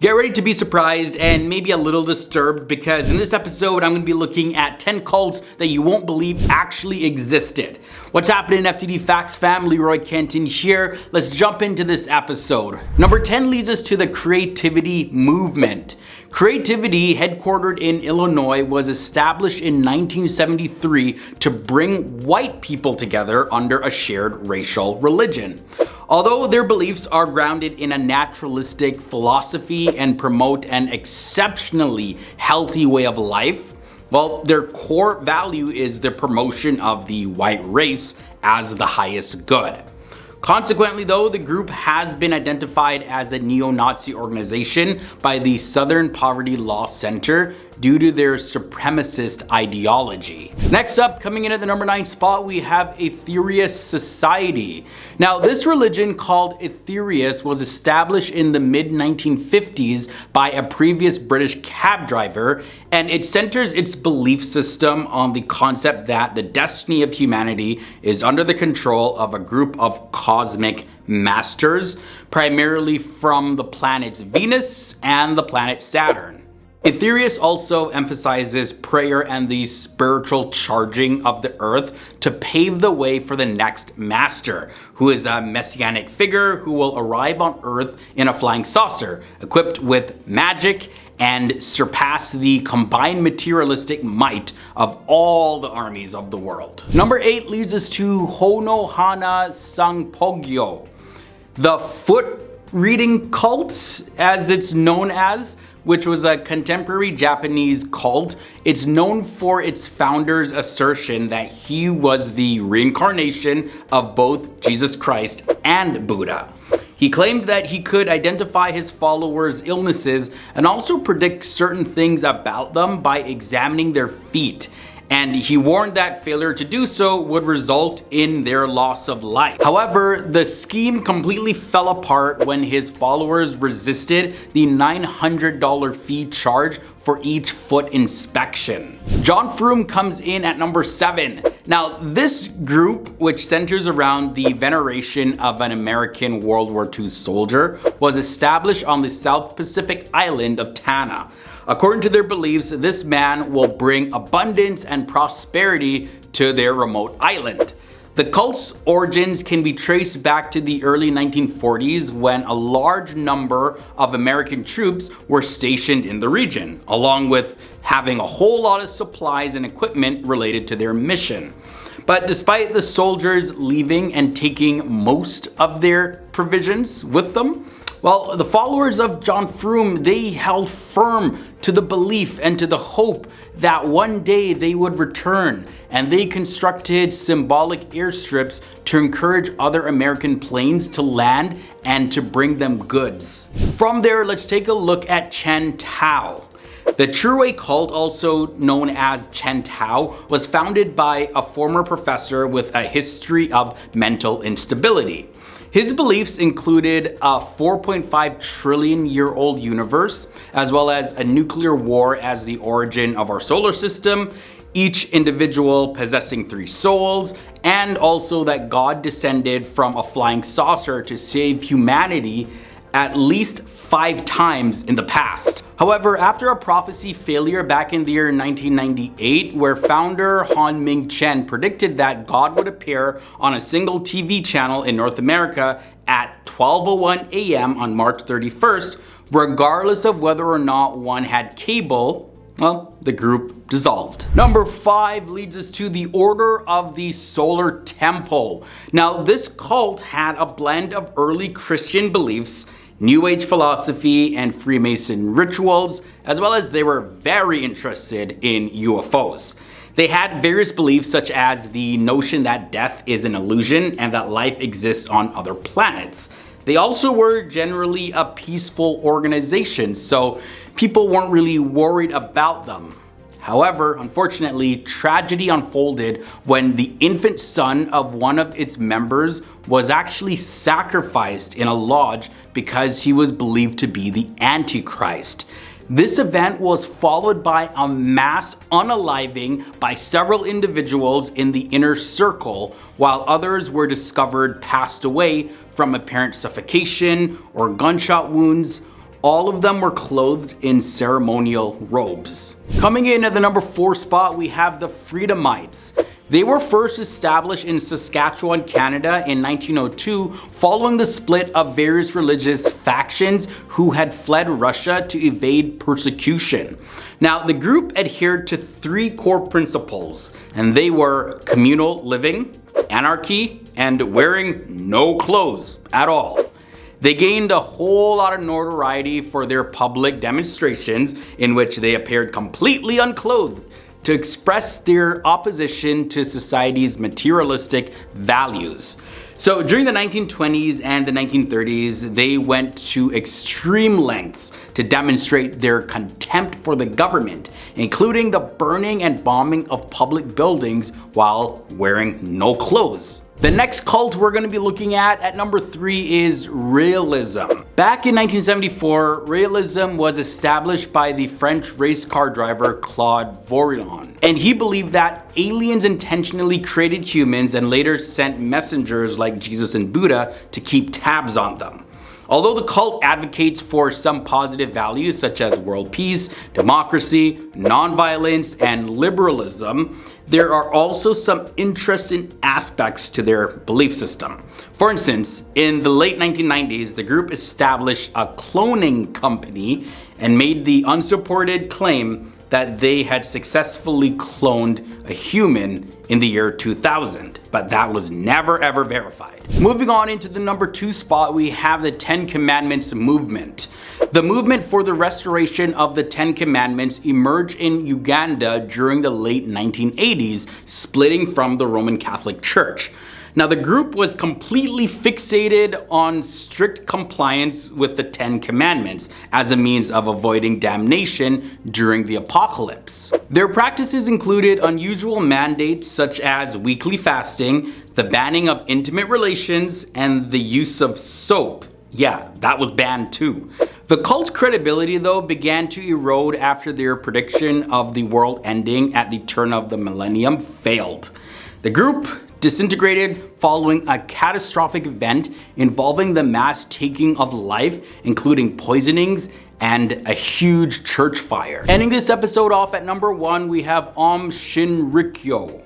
Get ready to be surprised and maybe a little disturbed, because in this episode I'm going to be looking at 10 cults that you won't believe actually existed. What's happening, FTD Facts fam? Leroy Kenton here. Let's jump into this episode. Number 10 leads us to the creativity movement. Creativity, headquartered in Illinois, was established in 1973 to bring white people together under a shared racial religion. Although their beliefs are grounded in a naturalistic philosophy and promote an exceptionally healthy way of life, well, their core value is the promotion of the white race as the highest good. Consequently, though, the group has been identified as a neo-Nazi organization by the Southern Poverty Law Center due to their supremacist ideology. Next up, coming in at the number 9 spot, we have AETHERIUS Society. Now, this religion, called AETHERIUS, was established in the mid-1950s by a previous British cab driver, and it centers its belief system on the concept that the destiny of humanity is under the control of a group of cosmic masters, primarily from the planets Venus and the planet Saturn. AETHERIUS also emphasizes prayer and the spiritual charging of the earth to pave the way for the next master, who is a messianic figure who will arrive on earth in a flying saucer, equipped with magic, and surpass the combined materialistic might of all the armies of the world. Number 8 leads us to Honohana Sangpogyo, the foot reading cult, as it's known as, which was a contemporary Japanese cult. It's known for its founder's assertion that he was the reincarnation of both Jesus Christ and Buddha. He claimed that he could identify his followers' illnesses and also predict certain things about them by examining their feet. And he warned that failure to do so would result in their loss of life. However, the scheme completely fell apart when his followers resisted the $900 fee charge for each foot inspection. John FRUM comes in at number 7. Now, this group, which centers around the veneration of an American World War II soldier, was established on the South Pacific island of Tanna. According to their beliefs, this man will bring abundance and prosperity to their remote island. The cult's origins can be traced back to the early 1940s, when a large number of American troops were stationed in the region, along with having a whole lot of supplies and equipment related to their mission. But despite the soldiers leaving and taking most of their provisions with them, well, the followers of John FRUM, they held firm to the belief and to the hope that one day they would return, and they constructed symbolic airstrips to encourage other American planes to land and to bring them goods. From there, let's take a look at CHEN. The True Way cult, also known as CHEN, was founded by a former professor with a history of mental instability. His beliefs included a 4.5 trillion year old universe, as well as a nuclear war as the origin of our solar system, each individual possessing 3 souls, and also that God descended from a flying saucer to save humanity at least 5 times in the past. However, after a prophecy failure back in the year 1998, where founder Han Ming-chen predicted that God would appear on a single TV channel in North America at 12:01 a.m. on March 31st, regardless of whether or not one had cable, well, the group dissolved. Number 5 leads us to the Order of the Solar Temple. Now, this cult had a blend of early Christian beliefs, New Age philosophy, and Freemason rituals, as well as they were very interested in UFOs. They had various beliefs, such as the notion that death is an illusion and that life exists on other planets. They also were generally a peaceful organization, so people weren't really worried about them. However, unfortunately, tragedy unfolded when the infant son of one of its members was actually sacrificed in a lodge because he was believed to be the Antichrist. This event was followed by a mass unaliving by several individuals in the inner circle, while others were discovered passed away from apparent suffocation or gunshot wounds. All of them were clothed in ceremonial robes. Coming in at the number 4 spot, we have the FREEDOMITES. They were first established in Saskatchewan, Canada in 1902 following the split of various religious factions who had fled Russia to evade persecution. Now, the group adhered to 3 core principles, and they were communal living, anarchy, and wearing no clothes at all. They gained a whole lot of notoriety for their public demonstrations in which they appeared completely unclothed to express their opposition to society's materialistic values. So during the 1920s and the 1930s, they went to extreme lengths to demonstrate their contempt for the government, including the burning and bombing of public buildings while wearing no clothes. The next cult we're going to be looking at number 3 is realism. Back in 1974, realism was established by the French race car driver Claude Vorilhon. And he believed that aliens intentionally created humans and later sent messengers like Jesus and Buddha to keep tabs on them. Although the cult advocates for some positive values such as world peace, democracy, nonviolence, and liberalism, there are also some interesting aspects to their belief system. For instance, in the late 1990s, the group established a cloning company and made the unsupported claim that they had successfully cloned a human in the year 2000, but that was never ever verified. Moving on into the number 2 spot, we have the 10 Commandments movement. The movement for the restoration of the 10 Commandments emerged in Uganda during the late 1980s, splitting from the Roman Catholic Church. Now, the group was completely fixated on strict compliance with the 10 Commandments as a means of avoiding damnation during the apocalypse. Their practices included unusual mandates such as weekly fasting, the banning of intimate relations, and the use of soap. Yeah, that was banned too. The cult's credibility, though, began to erode after their prediction of the world ending at the turn of the millennium failed. The group disintegrated following a catastrophic event involving the mass taking of life, including poisonings and a huge church fire. Ending this episode off at number 1, we have SHINRIKYO.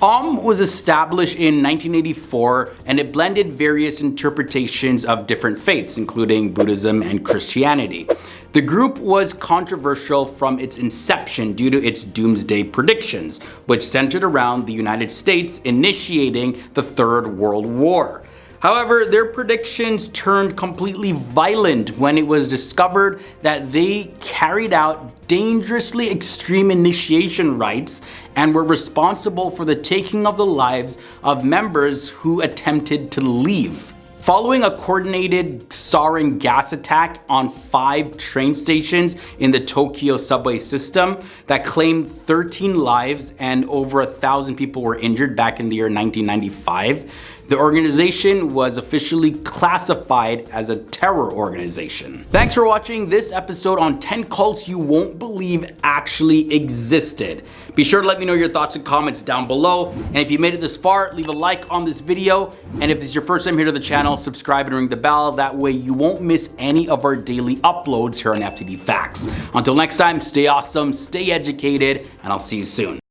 Was established in 1984, and it blended various interpretations of different faiths, including Buddhism and Christianity. The group was controversial from its inception due to its doomsday predictions, which centered around the United States initiating the Third World War. However, their predictions turned completely violent when it was discovered that they carried out dangerously extreme initiation rites and were responsible for the taking of the lives of members who attempted to leave. Following a coordinated sarin gas attack on 5 train stations in the Tokyo subway system that claimed 13 lives and over 1,000 people were injured back in the year 1995, the organization was officially classified as a terror organization. Thanks for watching this episode on 10 cults you won't believe actually existed. Be sure to let me know your thoughts and comments down below. And if you made it this far, leave a like on this video. And if this is your first time here to the channel, subscribe and ring the bell. That way you won't miss any of our daily uploads here on FTD Facts. Until next time, stay awesome, stay educated, and I'll see you soon.